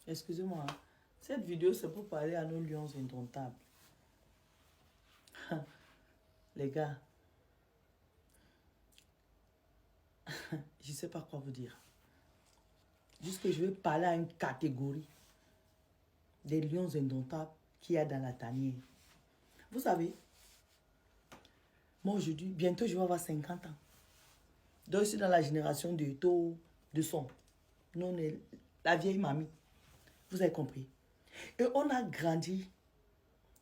Excusez-moi. Cette vidéo, c'est pour parler à nos lions indomptables. Les gars, je ne sais pas quoi vous dire. Juste que je vais parler à une catégorie des lions indomptables qu'il y a dans la tanière. Vous savez, moi aujourd'hui, bientôt je vais avoir 50 ans. Donc je suis dans la génération de taux de son. Nous, on est la vieille mamie. Vous avez compris. Et on a grandi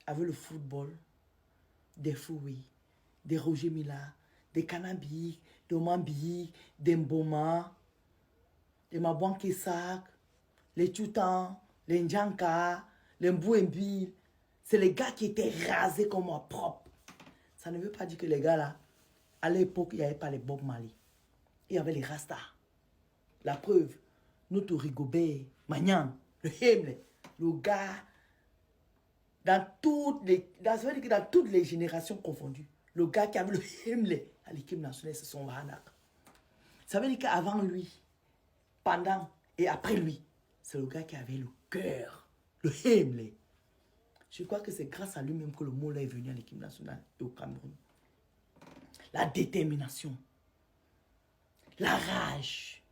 avec le football, des Fouilles, des Roger Mila, des Cannabis, des Mambi, des Mboma, des Mabouan Kesak, les Tutans, les Ndjanka, les Mbouembil. C'est les gars qui étaient rasés comme moi, propres. Ça ne veut pas dire que les gars là, à l'époque, il n'y avait pas les Bob Marley. Il y avait les Rastas. La preuve, notre Rigobert, Magnan, le Hemle, le gars, dans toutes les générations confondues, le gars qui avait le Hemle à l'équipe nationale, c'est son Vahanak. Ça veut dire qu'avant lui, pendant et après lui, c'est le gars qui avait le cœur, le Hemle. Je crois que c'est grâce à lui-même que le mot là est venu à l'équipe nationale et au Cameroun. La détermination, la rage,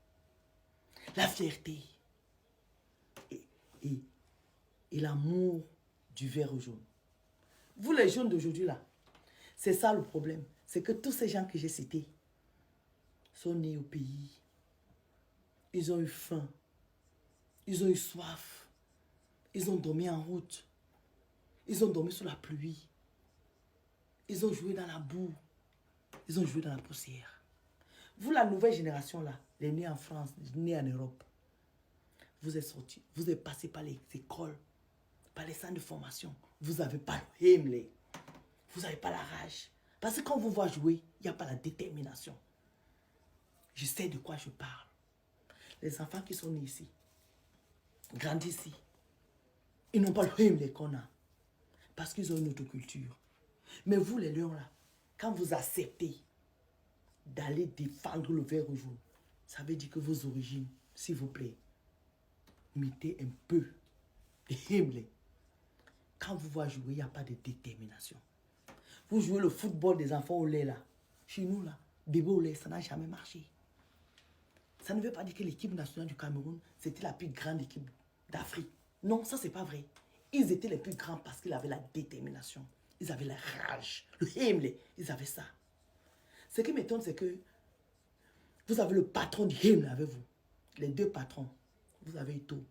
la fierté et l'amour du vert jaune. Vous les jeunes d'aujourd'hui là, c'est ça le problème. C'est que tous ces gens que j'ai cités sont nés au pays. Ils ont eu faim. Ils ont eu soif. Ils ont dormi en route. Ils ont dormi sous la pluie. Ils ont joué dans la boue. Ils ont joué dans la poussière. Vous, la nouvelle génération là, les nés en France, les nés en Europe, vous êtes sortis, vous êtes passé par les écoles, par les centres de formation. Vous n'avez pas le Hemle. Vous n'avez pas la rage. Parce que quand on vous voit jouer, il n'y a pas la détermination. Je sais de quoi je parle. Les enfants qui sont nés ici, grandis ici, ils n'ont pas le Hemle qu'on a. Parce qu'ils ont une autre culture. Mais vous, les lions là, quand vous acceptez d'aller défendre le vert jaune, ça veut dire que vos origines, s'il vous plaît, mettez un peu de Hemle. Quand vous voyez jouer, il n'y a pas de détermination. Vous jouez le football des enfants au lait là. Chez nous là, bébé au lait, ça n'a jamais marché. Ça ne veut pas dire que l'équipe nationale du Cameroun, c'était la plus grande équipe d'Afrique. Non, ça c'est pas vrai. Ils étaient les plus grands parce qu'ils avaient la détermination. Ils avaient la rage, le Hemle, ils avaient ça. Ce qui m'étonne, c'est que vous avez le patron du Hemle avec vous. Les deux patrons. Vous avez Ito,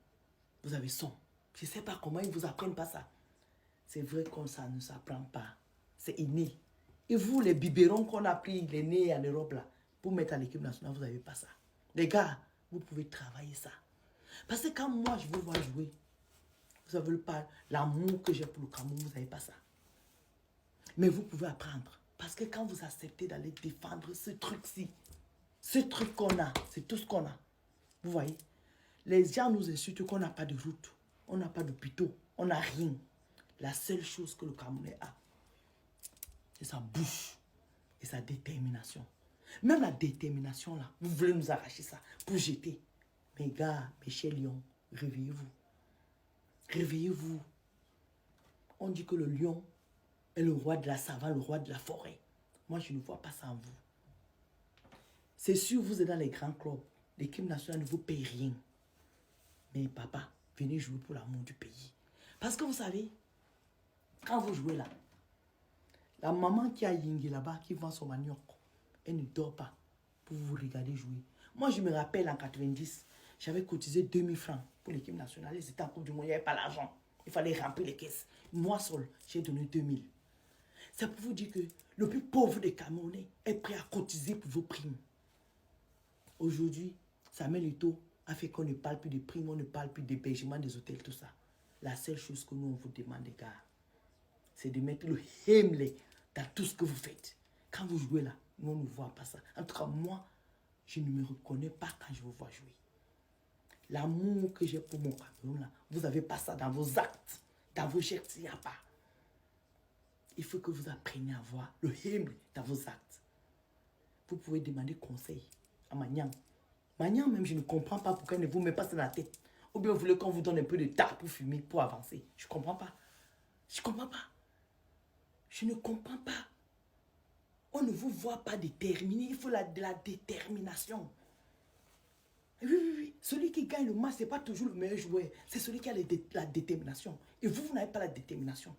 vous avez Son. Je ne sais pas comment ils ne vous apprennent pas ça. C'est vrai que ça ne s'apprend pas. C'est inné. Et vous, les biberons qu'on a pris, les nés en Europe, là, pour mettre à l'équipe nationale, vous n'avez pas ça. Les gars, vous pouvez travailler ça. Parce que quand moi, je vous vois jouer, vous avez pas l'amour que j'ai pour le Cameroun, vous n'avez pas ça. Mais vous pouvez apprendre. Parce que quand vous acceptez d'aller défendre ce truc-ci, ce truc qu'on a, c'est tout ce qu'on a. Vous voyez, les gens nous insultent qu'on n'a pas de route, on n'a pas d'hôpitaux, on n'a rien. La seule chose que le Camerounais a, c'est sa bouche et sa détermination. Même la détermination là, vous voulez nous arracher ça pour jeter. Mes gars, mes chers lions, réveillez-vous. Réveillez-vous. On dit que le lion est le roi de la savane, le roi de la forêt. Moi, je ne vois pas ça en vous. C'est sûr, vous êtes dans les grands clubs. L'équipe nationale ne vous paye rien. Mais papa, venez jouer pour l'amour du pays. Parce que vous savez, quand vous jouez là, la maman qui a Yingé là-bas, qui vend son manioc, elle ne dort pas pour vous regarder jouer. Moi, je me rappelle en 90, j'avais cotisé 2000 francs pour l'équipe nationale. C'était en Coupe du Monde, il n'y avait pas l'argent. Il fallait remplir les caisses. Moi seul, j'ai donné 2000. C'est pour vous dire que le plus pauvre des Camerounais est prêt à cotiser pour vos primes. Aujourd'hui, Samuel Eto'o a fait qu'on ne parle plus de primes, on ne parle plus d'hébergement des hôtels, tout ça. La seule chose que nous, on vous demande, les gars, c'est de mettre le Hemle dans tout ce que vous faites. Quand vous jouez là, nous, on ne voit pas ça. En tout cas, moi, je ne me reconnais pas quand je vous vois jouer. L'amour que j'ai pour mon Cameroun, là, vous n'avez pas ça dans vos actes, dans vos gestes, il n'y a pas. Il faut que vous appreniez à voir le Hemle dans vos actes. Vous pouvez demander conseil à Magnan. Magnan même, je ne comprends pas pourquoi il ne vous met pas ça dans la tête. Ou bien vous voulez qu'on vous donne un peu de tas pour fumer, pour avancer. Je ne comprends pas. Je ne comprends pas. Je ne comprends pas. On ne vous voit pas déterminé. Il faut de la détermination. Oui, oui, oui. Celui qui gagne le match, ce n'est pas toujours le meilleur joueur. C'est celui qui a la détermination. Et vous, vous n'avez pas la détermination.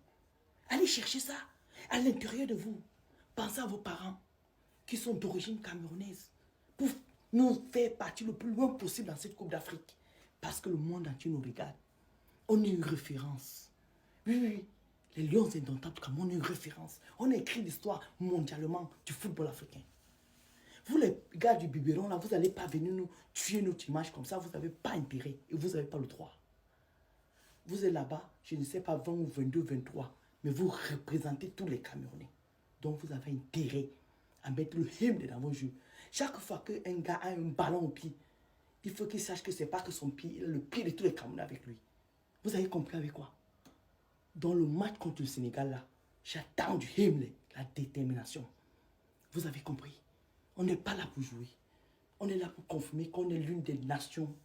Allez chercher ça à l'intérieur de vous. Pensez à vos parents qui sont d'origine camerounaise pour nous faire partir le plus loin possible dans cette Coupe d'Afrique. Parce que le monde entier nous regarde. On est une référence. Oui, oui, oui. Les Lions indomptables comme on est une référence. On a écrit l'histoire mondialement du football africain. Vous les gars du biberon là, vous n'allez pas venir nous tuer notre image comme ça. Vous n'avez pas intérêt et vous n'avez pas le droit. Vous êtes là-bas, je ne sais pas, 20 ou 22, 23. Mais vous représentez tous les Camerounais. Donc vous avez intérêt à mettre le hymne dans vos jeux. Chaque fois qu'un gars a un ballon au pied, il faut qu'il sache que ce n'est pas que son pied, il a le pied de tous les Camerounais avec lui. Vous avez compris avec quoi? Dans le match contre le Sénégal là, j'attends du hymne, la détermination. Vous avez compris? On n'est pas là pour jouer. On est là pour confirmer qu'on est l'une des nations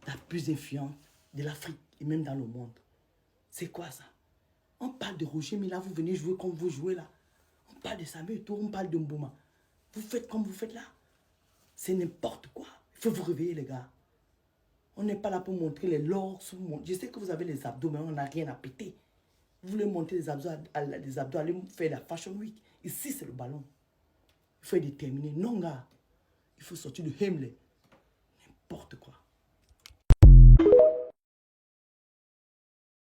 la plus influente de l'Afrique et même dans le monde. C'est quoi ça? On parle de Roger, mais là vous venez jouer comme vous jouez là. On parle de Samuel Eto'o, on parle de Mbouma. Vous faites comme vous faites là. C'est n'importe quoi. Il faut vous réveiller les gars. On n'est pas là pour montrer les lors. Je sais que vous avez les abdos, mais on n'a rien à péter. Vous voulez monter les abdos, allez faire la Fashion Week. Ici, c'est le ballon. Il faut être déterminé. Non, gars. Il faut sortir du Himmler. N'importe quoi.